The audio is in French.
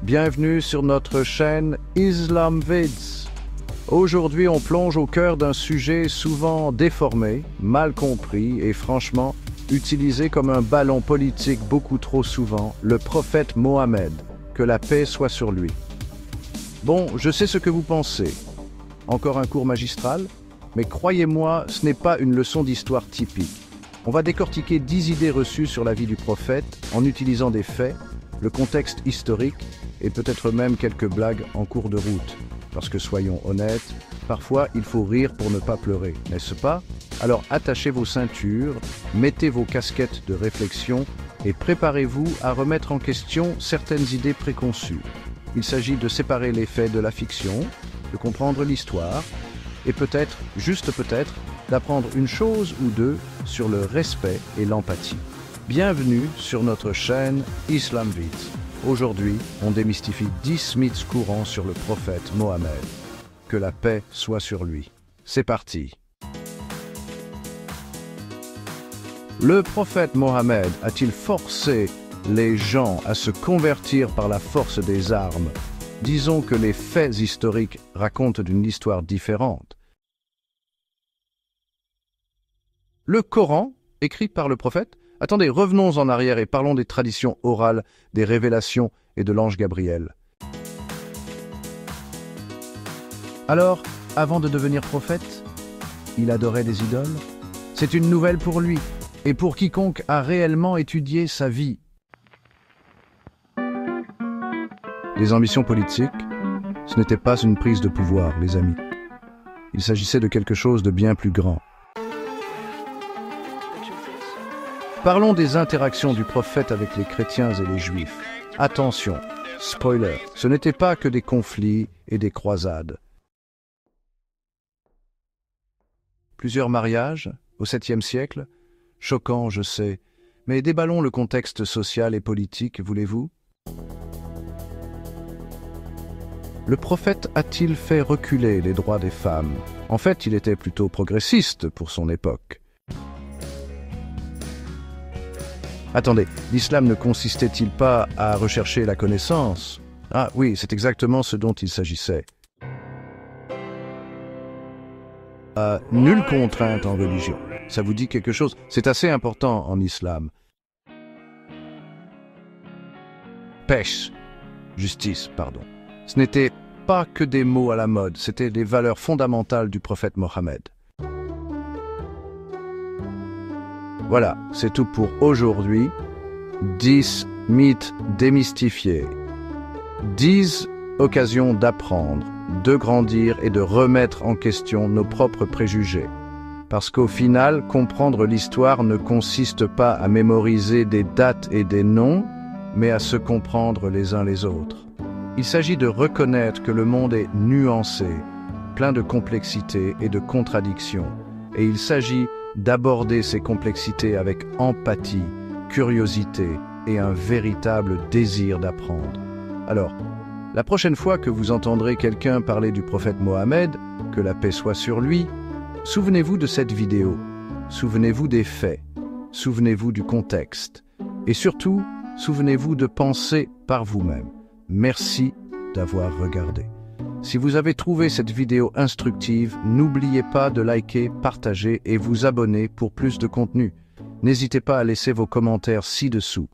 Bienvenue sur notre chaîne Islam Vids. Aujourd'hui, on plonge au cœur d'un sujet souvent déformé, mal compris et franchement utilisé comme un ballon politique beaucoup trop souvent, le prophète Mohammed, que la paix soit sur lui. Bon, je sais ce que vous pensez. Encore un cours magistral? Mais croyez-moi, ce n'est pas une leçon d'histoire typique. On va décortiquer 10 idées reçues sur la vie du prophète en utilisant des faits, le contexte historique et peut-être même quelques blagues en cours de route. Parce que soyons honnêtes, parfois il faut rire pour ne pas pleurer, n'est-ce pas? Alors attachez vos ceintures, mettez vos casquettes de réflexion et préparez-vous à remettre en question certaines idées préconçues. Il s'agit de séparer les faits de la fiction, de comprendre l'histoire et peut-être, juste peut-être, d'apprendre une chose ou deux sur le respect et l'empathie. Bienvenue sur notre chaîne Islam Vids. Aujourd'hui, on démystifie 10 mythes courants sur le prophète Mohammed. Que la paix soit sur lui. C'est parti. Le prophète Mohammed a-t-il forcé les gens à se convertir par la force des armes? Disons que les faits historiques racontent d'une histoire différente. Le Coran, écrit par le prophète? Attendez, revenons en arrière et parlons des traditions orales, des révélations et de l'ange Gabriel. Alors, avant de devenir prophète, il adorait des idoles? C'est une nouvelle pour lui et pour quiconque a réellement étudié sa vie. Les ambitions politiques, ce n'était pas une prise de pouvoir, les amis. Il s'agissait de quelque chose de bien plus grand. Parlons des interactions du prophète avec les chrétiens et les juifs. Attention, spoiler, ce n'était pas que des conflits et des croisades. Plusieurs mariages, au 7e siècle? Choquant, je sais, mais déballons le contexte social et politique, voulez-vous? Le prophète a-t-il fait reculer les droits des femmes? En fait, il était plutôt progressiste pour son époque. Attendez, l'islam ne consistait-il pas à rechercher la connaissance? Ah oui, c'est exactement ce dont il s'agissait. Nulle contrainte en religion. Ça vous dit quelque chose? C'est assez important en islam. Pêche, justice, pardon. Ce n'était pas que des mots à la mode, c'était les valeurs fondamentales du prophète Mohammed. Voilà, c'est tout pour aujourd'hui. 10 mythes démystifiés. 10 occasions d'apprendre, de grandir et de remettre en question nos propres préjugés. Parce qu'au final, comprendre l'histoire ne consiste pas à mémoriser des dates et des noms, mais à se comprendre les uns les autres. Il s'agit de reconnaître que le monde est nuancé, plein de complexité et de contradictions, et il s'agit d'aborder ces complexités avec empathie, curiosité et un véritable désir d'apprendre. Alors, la prochaine fois que vous entendrez quelqu'un parler du prophète Mohammed, que la paix soit sur lui, souvenez-vous de cette vidéo, souvenez-vous des faits, souvenez-vous du contexte, et surtout, souvenez-vous de penser par vous-même. Merci d'avoir regardé. Si vous avez trouvé cette vidéo instructive, n'oubliez pas de liker, partager et vous abonner pour plus de contenu. N'hésitez pas à laisser vos commentaires ci-dessous.